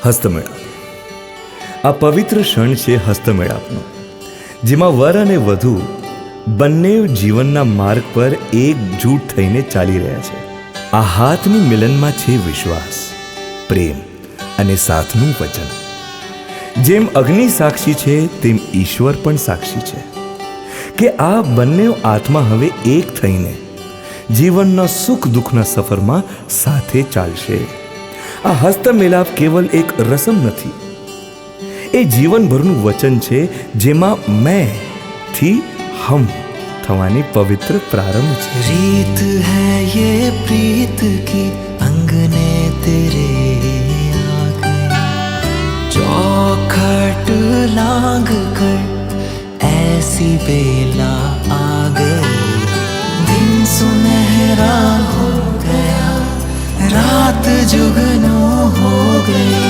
હસ્તમેળાપ આ પવિત્ર ક્ષણ છે હસ્તમેળાપનો, જેમાં વર અને વધુ બંને જીવનના માર્ગ પર એકજૂટ થઈને ચાલી રહ્યા છે. આ હાથની મિલનમાં છે વિશ્વાસ, પ્રેમ અને સાથનું વચન. જેમ અગ્નિ સાક્ષી છે તેમ ઈશ્વર પણ સાક્ષી છે કે આ બંને આત્મા હવે એક થઈને જીવનના સુખ દુઃખના સફરમાં સાથે ચાલશે. આ હસ્તમેળાપ કેવલ એક રસમ નથી, એ જીવનભરનું વચન છે, જેમાં મેં થી હમ થવાની પવિત્ર પ્રારંભ છે. રીત હૈ યે પ્રીત કી અંગને તેરે આ ગઈ, चौखट लांग कर ऐसी बेला आ गई. दिन सुनहरा हो गया, रात जुगनू हो गई,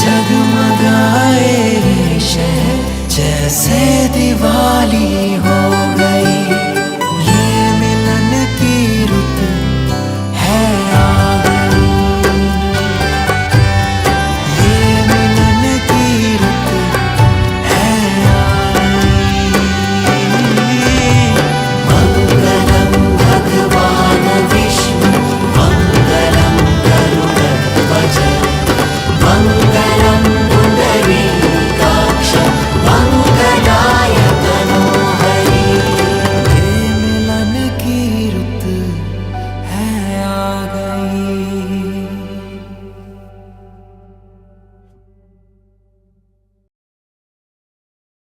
जगमगाए शहर जैसे दिवाली हो